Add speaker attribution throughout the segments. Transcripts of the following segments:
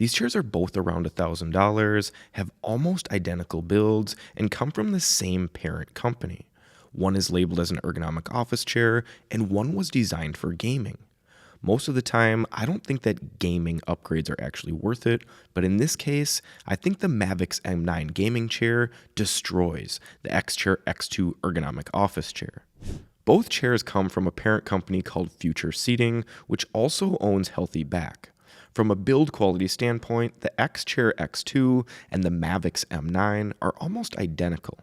Speaker 1: These chairs are both around $1,000, have almost identical builds, and come from the same parent company. One is labeled as an ergonomic office chair, and one was designed for gaming. Most of the time, I don't think that gaming upgrades are actually worth it, but in this case, I think the Mavix M9 gaming chair destroys the X-Chair X2 ergonomic office chair. Both chairs come from a parent company called Future Seating, which also owns Healthy Back. From a build quality standpoint, the X-Chair X2 and the Mavix M9 are almost identical.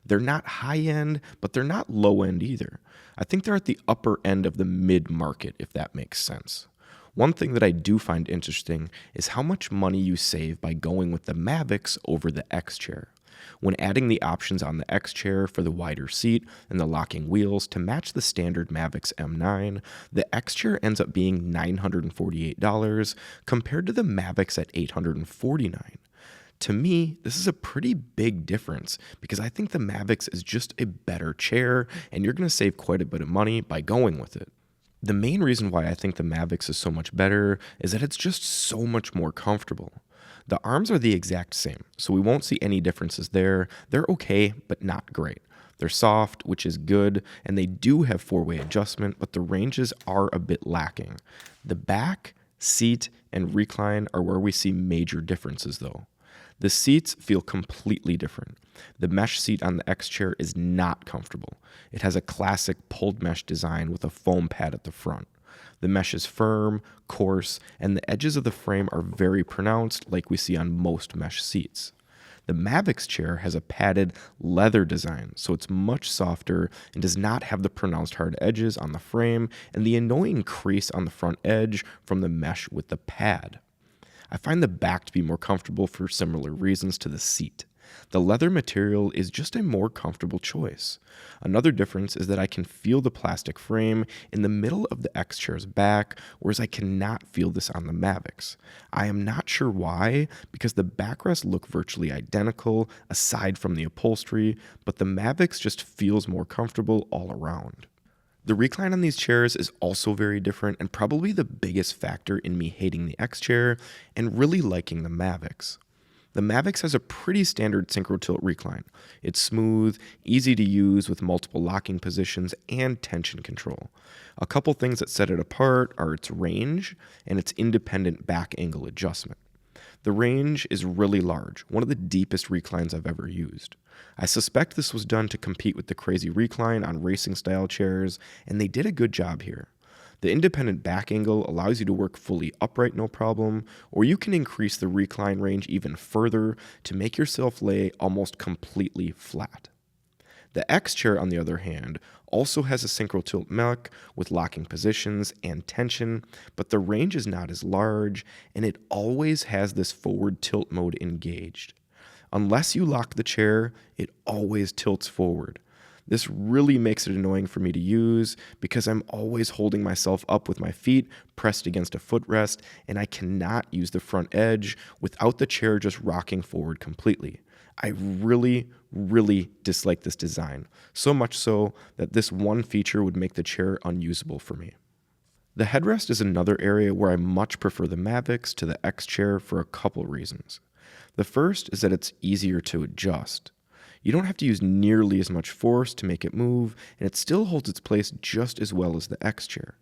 Speaker 1: They're not high-end, but they're not low-end either. I think they're at the upper end of the mid-market, if that makes sense. One thing that I do find interesting is how much money you save by going with the Mavix over the X-Chair. When adding the options on the X-Chair for the wider seat and the locking wheels to match the standard Mavix M9, the X-Chair ends up being $948 compared to the Mavix at $849. To me, this is a pretty big difference because I think the Mavix is just a better chair and you're going to save quite a bit of money by going with it. The main reason why I think the Mavix is so much better is that it's just so much more comfortable. The arms are the exact same, so we won't see any differences there. They're okay, but not great. They're soft, which is good, and they do have four-way adjustment, but the ranges are a bit lacking. The back, seat, and recline are where we see major differences though. The seats feel completely different. The mesh seat on the X-Chair is not comfortable. It has a classic pulled mesh design with a foam pad at the front. The mesh is firm, coarse, and the edges of the frame are very pronounced like we see on most mesh seats. The Mavix chair has a padded leather design, so it's much softer and does not have the pronounced hard edges on the frame and the annoying crease on the front edge from the mesh with the pad. I find the back to be more comfortable for similar reasons to the seat. The leather material is just a more comfortable choice. Another difference is that I can feel the plastic frame in the middle of the X-Chair's back, whereas I cannot feel this on the Mavix. I am not sure why, because the backrests look virtually identical aside from the upholstery, but the Mavix just feels more comfortable all around. The recline on these chairs is also very different and probably the biggest factor in me hating the X-Chair and really liking the Mavix. The Mavix has a pretty standard synchro tilt recline. It's smooth, easy to use with multiple locking positions and tension control. A couple things that set it apart are its range and its independent back angle adjustment. The range is really large, one of the deepest reclines I've ever used. I suspect this was done to compete with the Crazy Recline on racing style chairs, and they did a good job here. The independent back angle allows you to work fully upright no problem, or you can increase the recline range even further to make yourself lay almost completely flat. The X-Chair, on the other hand, also has a synchro tilt mech with locking positions and tension, but the range is not as large, and it always has this forward tilt mode engaged. Unless you lock the chair, it always tilts forward. This really makes it annoying for me to use because I'm always holding myself up with my feet pressed against a footrest, and I cannot use the front edge without the chair just rocking forward completely. I really dislike this design, so much so that this one feature would make the chair unusable for me. The headrest is another area where I much prefer the Mavix to the X-Chair for a couple reasons. The first is that it's easier to adjust. You don't have to use nearly as much force to make it move, and it still holds its place just as well as the X-Chair.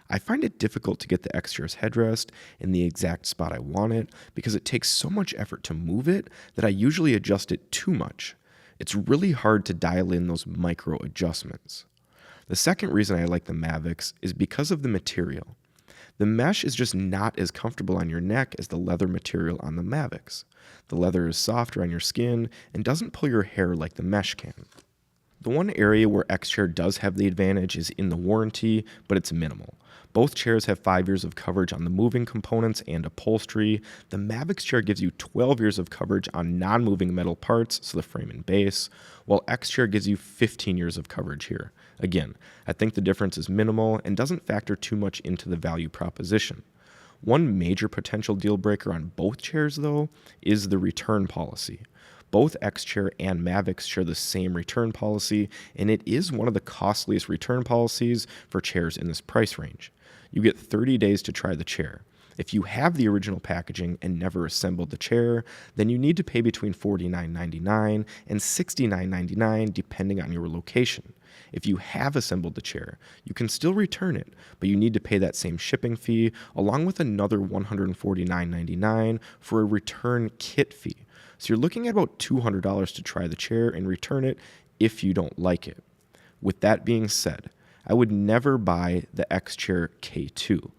Speaker 1: I find it difficult to get the X-Chair's headrest in the exact spot I want it because it takes so much effort to move it that I usually adjust it too much. It's really hard to dial in those micro adjustments. The second reason I like the Mavix is because of the material. The mesh is just not as comfortable on your neck as the leather material on the Mavix. The leather is softer on your skin and doesn't pull your hair like the mesh can. The one area where X-Chair does have the advantage is in the warranty, but it's minimal. Both chairs have 5 years of coverage on the moving components and upholstery. The Mavix chair gives you 12 years of coverage on non-moving metal parts, so the frame and base, while X-Chair gives you 15 years of coverage here. Again, I think the difference is minimal and doesn't factor too much into the value proposition. One major potential deal breaker on both chairs, though, is the return policy. Both X-Chair and Mavix share the same return policy, and it is one of the costliest return policies for chairs in this price range. You get 30 days to try the chair. If you have the original packaging and never assembled the chair, then you need to pay between $49.99 and $69.99 depending on your location. If you have assembled the chair, you can still return it, but you need to pay that same shipping fee along with another $149.99 for a return kit fee. So you're looking at about $200 to try the chair and return it if you don't like it. With that being said, I would never buy the X-Chair K2.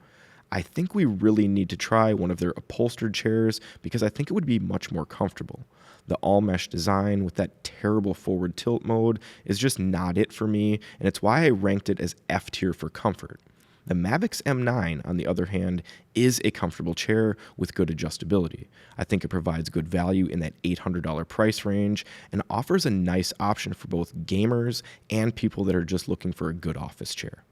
Speaker 1: I think we really need to try one of their upholstered chairs because I think it would be much more comfortable. The all-mesh design with that terrible forward tilt mode is just not it for me, and it's why I ranked it as F tier for comfort. The Mavix M9, on the other hand, is a comfortable chair with good adjustability. I think it provides good value in that $800 price range and offers a nice option for both gamers and people that are just looking for a good office chair.